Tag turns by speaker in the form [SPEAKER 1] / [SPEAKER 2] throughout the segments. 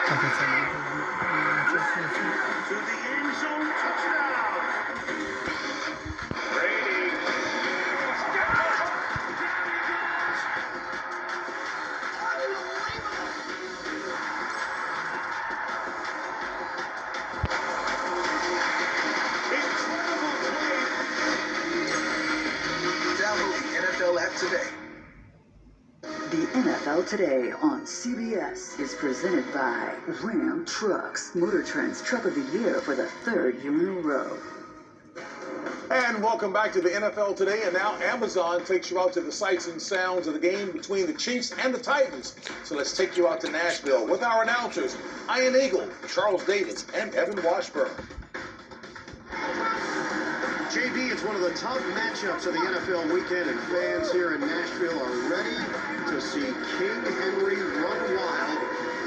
[SPEAKER 1] To the end zone, touchdown. Brady. Incredible play.
[SPEAKER 2] Download the NFL app today.
[SPEAKER 3] The NFL Today on CBS is presented by Ram Trucks, Motor Trend's Truck of the Year for the third year in a row.
[SPEAKER 4] And welcome back to the NFL Today. And now Amazon takes you out to the sights and sounds of the game between the Chiefs and the Titans. So let's take you out to Nashville with our announcers, Ian Eagle, Charles Davis, and Evan Washburn.
[SPEAKER 5] JB, it's one of the top matchups of the NFL weekend, and fans here in Nashville are ready to see King Henry run wild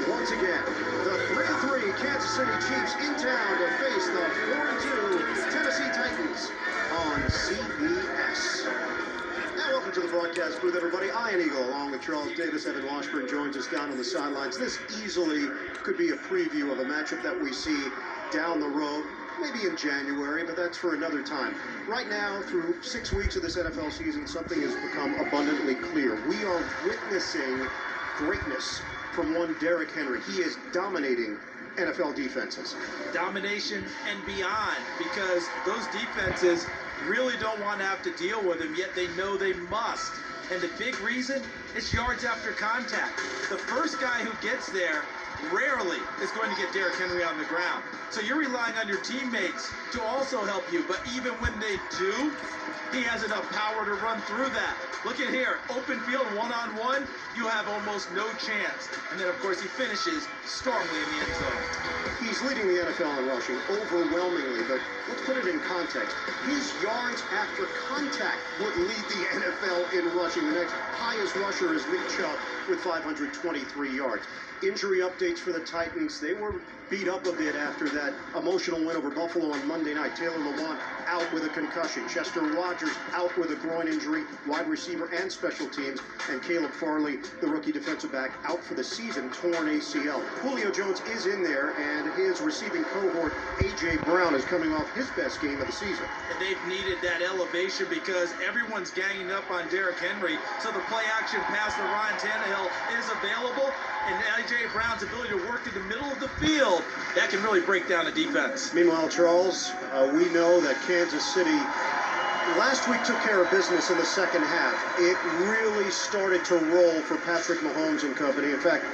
[SPEAKER 5] once again. The 3-3 Kansas City Chiefs in town to face the 4-2 Tennessee Titans on CBS. Now, welcome to the broadcast booth, everybody. Ian Eagle, along with Charles Davis. Evan Washburn joins us down on the sidelines. This easily could be a preview of a matchup that we see down the road. Maybe in January, but that's for another time. Right now, through 6 weeks of this NFL season, something has become abundantly clear. We are witnessing greatness from one Derrick Henry. He is dominating NFL defenses.
[SPEAKER 6] Domination and beyond, because those defenses really don't want to have to deal with him, yet they know they must. And the big reason is yards after contact. The first guy who gets there rarely is going to get Derrick Henry on the ground. So you're relying on your teammates to also help you. But even when they do, he has enough power to run through that. Look at here, open field, one-on-one, you have almost no chance. And then, of course, he finishes strongly in the end zone.
[SPEAKER 5] He's leading the NFL in rushing overwhelmingly, but let's put it in context. His yards after contact would lead the NFL in rushing. The next highest rusher is Nick Chubb with 523 yards. Injury updates for the Titans. They were beat up a bit after that emotional win over Buffalo on Monday night. Taylor Lewan out with a concussion. Chester Rogers out with a groin injury, wide receiver and special teams. And Caleb Farley, the rookie defensive back, out for the season, torn ACL. Julio Jones is in there, and his receiving cohort, A.J. Brown, is coming off his best game of the season.
[SPEAKER 6] And they've needed that elevation because everyone's ganging up on Derrick Henry. So the play action pass to Ryan Tannehill is available. And A.J. Brown's ability to work in the middle of the field, that can really break down a defense.
[SPEAKER 5] Meanwhile, Charles, we know that Kansas City last week took care of business in the second half. It really started to roll for Patrick Mahomes and company. In fact,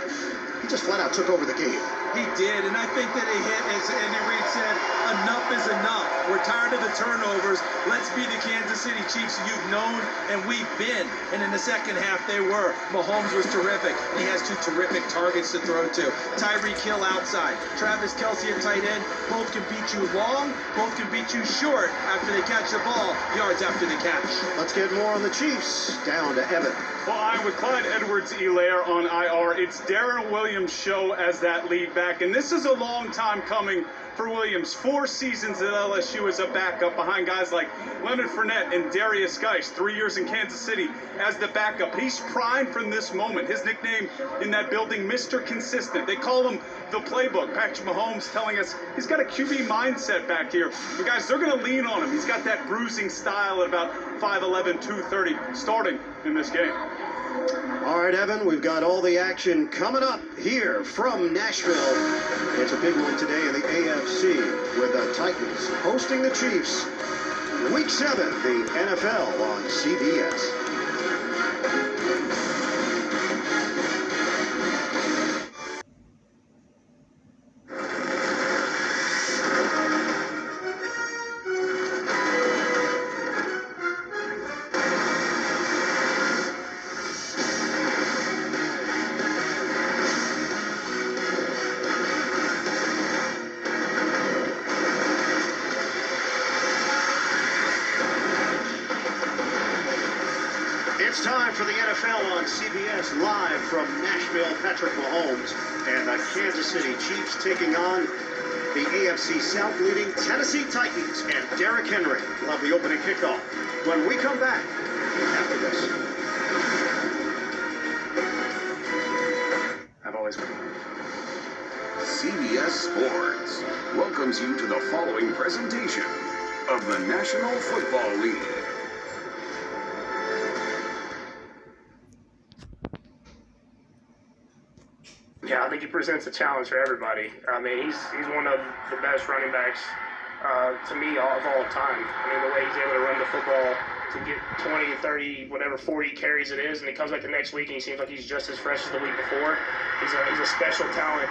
[SPEAKER 5] he just flat out took over the game.
[SPEAKER 6] He did, and I think that he hit, as Andy Reid said, enough is enough. We're tired of the turnovers. Let's be the Kansas City Chiefs you've known and we've been. And in the second half, they were. Mahomes was terrific. He has two terrific targets to throw to. Tyreek Hill outside. Travis Kelce at tight end. Both can beat you long. Both can beat you short after they catch the ball, yards after the catch.
[SPEAKER 5] Let's get more on the Chiefs. Down to Evan.
[SPEAKER 7] Well, I'm with Clyde Edwards-Helaire on IR. It's Darren Williams' show as that lead back, and this is a long time coming for Williams. 4 seasons at LSU as a backup behind guys like Leonard Fournette and Darius Geis. 3 years in Kansas City as the backup. He's primed from this moment. His nickname in that building, Mr. Consistent. They call him the playbook. Patrick Mahomes telling us he's got a QB mindset back here. But guys, they're going to lean on him. He's got that bruising style at about 5'11", 230 starting in this game.
[SPEAKER 5] All right, Evan, we've got all the action coming up here from Nashville. It's a big one today in the AFC with the Titans hosting the Chiefs. Week 7, the NFL on CBS. It's time for the NFL on CBS, live from Nashville. Patrick Mahomes and the Kansas City Chiefs taking on the AFC South leading Tennessee Titans and Derrick Henry. We'll have the opening kickoff when we come back after this. I've always
[SPEAKER 8] CBS Sports welcomes you to the following presentation of the National Football League.
[SPEAKER 9] Yeah, I think he presents a challenge for everybody. I mean, he's one of the best running backs to me of all time. I mean, the way he's able to run the football to get 20, 30, whatever 40 carries it is, and he comes back the next week and he seems like he's just as fresh as the week before. He's a special talent.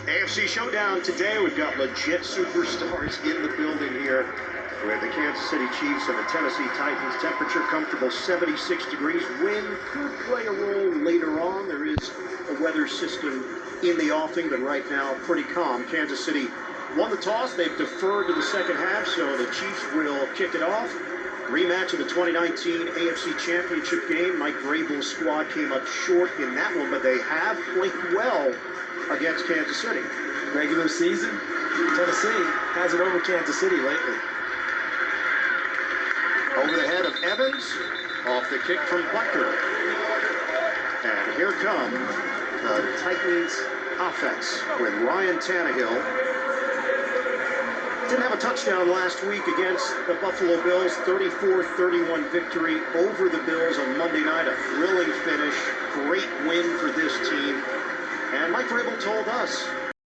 [SPEAKER 5] AFC Showdown today. We've got legit superstars in the building here with the Kansas City Chiefs and the Tennessee Titans. Temperature comfortable 76 degrees. Wind could play a role later on. There is a weather system in the offing, but right now pretty calm. Kansas City won the toss. They've deferred to the second half, so the Chiefs will kick it off. Rematch of the 2019 AFC Championship game. Mike Vrabel's squad came up short in that one, but they have played well against Kansas City.
[SPEAKER 6] Regular season, Tennessee has it over Kansas City lately.
[SPEAKER 5] Over the head of Evans, off the kick from Butker. And here come the Titans offense with Ryan Tannehill. Didn't have a touchdown last week against the Buffalo Bills. 34-31 victory over the Bills on Monday night. A thrilling finish. Great win for this team. And Mike Vrabel told us